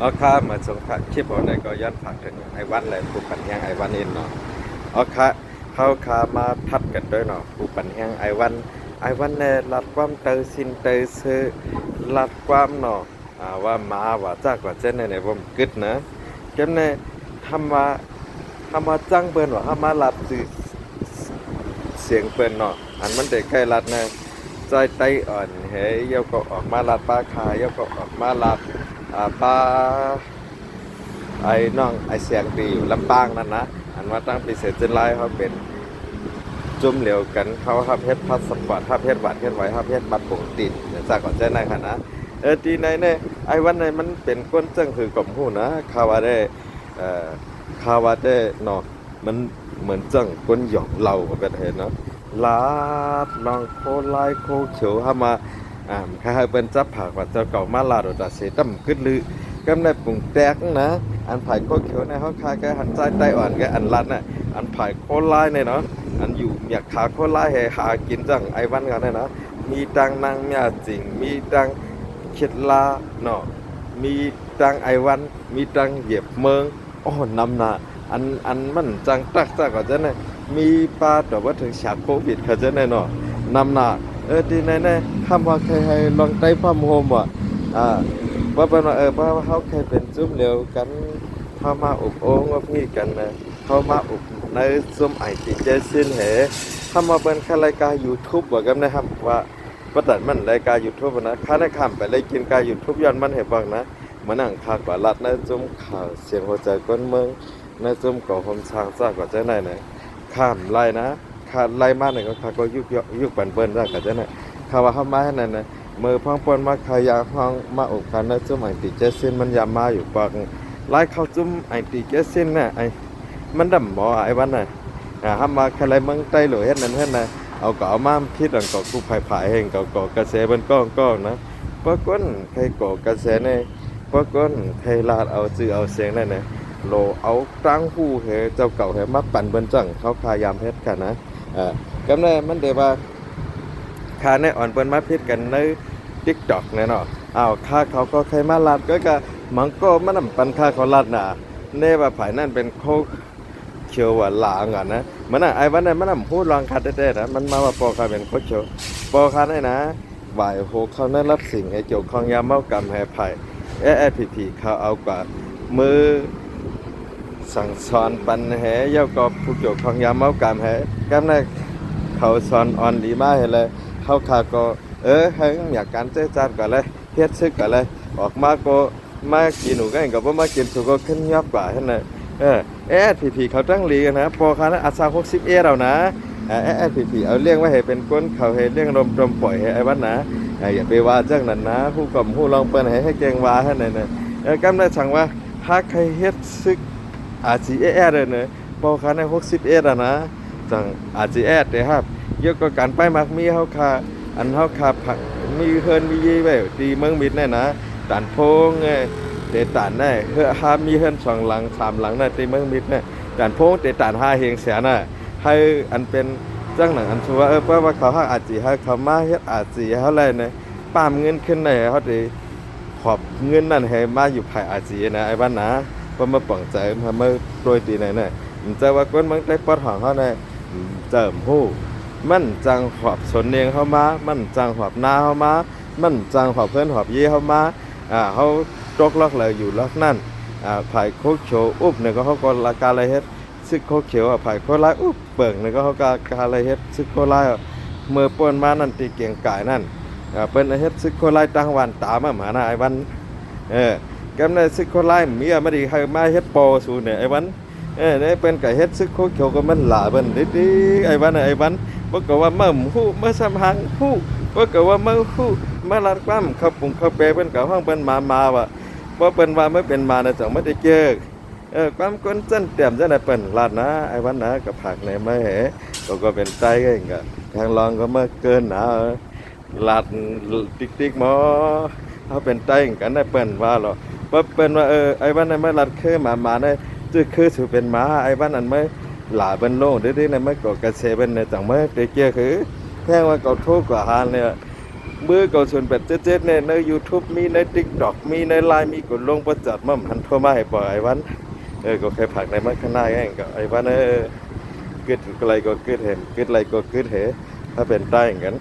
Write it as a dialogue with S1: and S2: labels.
S1: เอาค่ามาส่งค่าคลิปเอาในก็ย้อนฝากถึงไอ้วันเลยผู้ปันแห้งไอ้วันเองเนาะเอาค่าเขาค่ามาทัดกันด้วยเนาะผู้ปันแห้งไอ้วันเนี่ยรัดความเตอสินเตอซื้อรัดความเนาะว่ามาว่าจากว่าเจ้าเนี่ยผมกึดนะเจ้าเนี่ยทำมาจังเปิ้นว่าทำมารัดสื่อเสียงเปิ้นเนาะอันมันได้ใกล้รัดนะใจไตอ่อนเฮ้ยเยาก็ออกมารัดปลาคายเยาก็ออกมารัดปลาไอ้น้องไอ้เสียงตีอยู่ลำปางนั่นนะอันว่าตั้งปีเสร็จจนไล่เขาเป็นจุ่มเหลวกันเขาทับเฮ็ดพัสปอร์ตทับเฮ็ดบัตรเฮ็ดไว้ทับเฮ็ดบัตรปกติดจากก่อนใจนายค่ะนะทีไหนเนี่ยไอ้วันไหนมันเป็นก้นเจ้งคือกล่อมหูนะคาวาได้เอ่อคาวาได้เนาะมันเหมือนเจ้งก้นหยอกเราแบบเห็นเนาะลาดลองโคไลโคเขียวเข้ามาข้าเป็นจับผักว่าเจ้าเก่ามาลาดแต่เสียตั้มขึ้นลือกำในปุ่งแตกนะอันไผ่โคเขียวในห้องคายแกหันใจไตอ่อนแกอันรัดน่ะอันไผ่โคไลเนี่ยเนาะอันอยู่อยากขาโคไลให้หากินจังไอ้วันกันเนี่ยเนาะมีตังนางเมียจริงมีตังเข็ดลาเนาะมีตังไอ้วันมีตังเหยียบเมืองอ๋อนำหน้าอันมันจังตักจักก็จะเนี่ยมีปลาแต่ว่าถึงฉากโควิดเขาจะเนี่ยเนาะนำหน้าที่ไหนๆคำว่าใครให้ลองไต้ความโฮมว่ะว่าเป็นว่าว่าเขาเคยเป็นจุ่มเดียวกันเขามาอุบโอ้งว่าพี่กันนะเขามาอุบในซุ่มไอทีเจสินเหเขามาเป็นค่ารายการ YouTube ว่ากันนะครับว่าประดัดมันรายการ YouTube นะค่าได้ข้ามไปเลยกินการ YouTube ย้อนมันให้ฟังนะมานั่งคากว่ารัดในจุ่มข่าวเสียงหัวใจก้นเมืองในจุ่มก่อผมช้างซากกว่าจะไหนนะข้ามไล่นะขาดไล่มาหนึ่งก็ขาก็ยุกปั่นเปิ้นได้กว่าจะไหนข่าวว่าเขามาให้นั่นนะมือพังปนมาขายาพังมาอกกันนะจุ่มไอติเจสินมันยามาอยู่ปากไล่เข้าจุ่มไอติเจสินน่ะไอมันดำหมอไอ้วันน่ะทำมาแค่ไรเมืองใต้หรือเฮ็ดนั่นเฮ็ดน่ะเอาก็เอามาพิษอันก็กูภายเฮงก็กระแสมันก้องนะปะก้นใครก่อกระแสเนี่ยปะก้นใครลาดเอาจื้อเอาเสียงนั่นน่ะโลเอาตั้งหูเฮเจ้าเก่าเฮมาปั่นเบิ่นจังเขาพยายามเฮ็ดกันนะกำเนิดมันเดี๋ยวว่าค่าในอ่อนเปิ้นมาพิษกันใน TikTok เนี่ยเนาะค่าเขาก็ใครมาลาดก็มันก็มันนำปันค่าเขาลาดน่ะเน่ว่าภายนั่นเป็นโคเขียวว่าลางอ่ะนะมันน่ะไอ้วันนั้นมันนำพูดลองคัดได้ๆนะมันมาว่าปอคาเป็นโคเขียวปอคาได้นะบ่ายโหเขานั้นรับสิ่งให้เกี่ยวข้องยามเมากรรมให้ภัยพีเขาเอากว่ามือสั่งสอนปันแหเย้าก็ผู้เกี่ยวข้องยามเมากรรมให้กำนั้นเขาสอนอ่อนดีมากเลยเขาขาก็ให้อยากการเจ้าจานก่อนเลยเฮ็ดซึกก่อนเลยออกมาก็มากินหนูกันก็บ่มากินสุก็ขึ้นยับกว่าหั่นน่ะพีเขาตั้งลีกันนะพอคันอัตรา60เรานะพีเอาเลี้ยงไว้ให้เป็นก้นเขาให้เลี้ยงลมปล่อยให้ไอ้วันนะอย่าไปว่าจังนั้นนะผู้กำผู้ลองเปิ้นให้เก่งว่าหั่นน่ะกำได้สั่งว่าหากใครเฮ็ดซึกอาจีเด้อเนอะพอคัน60นะจังอาจีเด้ครับเยอะก็การไปมักมีเฮาค่าอันเฮาขับมีเฮินมียี่ไว้ตีเมืองมิดแน่นะตันโพงเตตันได้เฮือหามีเฮิน2หลัง3หลังน่ะตีเมืองมิดน่ะตันโพงเตตัน5เฮงแสนน่ะให้อันเป็นจังหนังอันชัวเพราะว่าเขาฮักอาจีให้เขามาเฮ็ดอาจีเฮาแลนะปามเงินขึ้นได้เฮาได้ขอบเงินนั่นให้มาอยู่ภายอาจีนะไอ้บ้านนะบ่มาป้องใจมาโดยตีไหนน่ะจะว่าคนเมืองใต้ปอดของเฮาน่ะเจิมฮู้มันจังหอบสนเนียงเข้ามามันจังหอบนาเข้ามามันจังหอบเพื่อนหอบเย่เข้ามาเขาตกล็อกเลยอยู่ล็อกนั่นภายโคกโฉอุบเนี่ยก็เขาก็ละกาอะไรเฮ็ดซึกโคกเขียวภายโคไลอุบเปิงเนี่ยก็เขากาอะไรเฮ็ดซึกโคไลเมื่อป่นมานั่นตีเกียงกายนั่นเป็นเฮ็ดซึกโคไลตั้งวันตามาหมาหน้าไอ้วันกำเนิดซึกโคไลเมียมาดีให้มาเฮ็ดโปสูเนี่ยไอ้วันเนี่ยเป็นไก่เฮ็ดซึกโคกเขียวก็มันหลาเบิ่นดิไอ้วันบ่ก็ว่ามาฮู้มาซ้ำหังฮู้บ่ก็ว่ามาฮู้มาลัดความเขาปุงเขาแปรเพิ่นก็ห้องเพิ่นมาว่าบ่เพิ่นว่าไม่เป็นมาน่ะจังไม่ได้เจอความคนจันเตรียมจังได๋เปิ้นลาดนะไอ้วันนะก็ผักในมาแหก็เป็นไตก็ก็ทางรองก็มาเกินหนาลาดติ๊กหมอเฮาเป็นไตกันได้เปิ้นว่าหรอบ่เปิ้นว่าไอ้วันนั้นมาลัดคือหมาได้จื้อคือสิเป็นหมาไอ้วันนั้นไม่หลาเป็นโลงดื้อๆในไม่ก่อกระเสเป็นในจังไม่เตเกียคือแค่ว่าเขาทุกข์กว่าหานเนี่ย มือก็ส่วนแบบเจ๊ๆเนี่ยใน YouTube มีใน TikTok มีใน LINE มีกดลงประจัดมั่มหันโทรมาให้บ่ไอ้วันก็เคยผักในมาข้างหน้าเองก็ไอ้วันกึดอะไรก็กึดเห็นกึดอะไรก็กึดเหถ้าเป็นใต้อย่างนั้น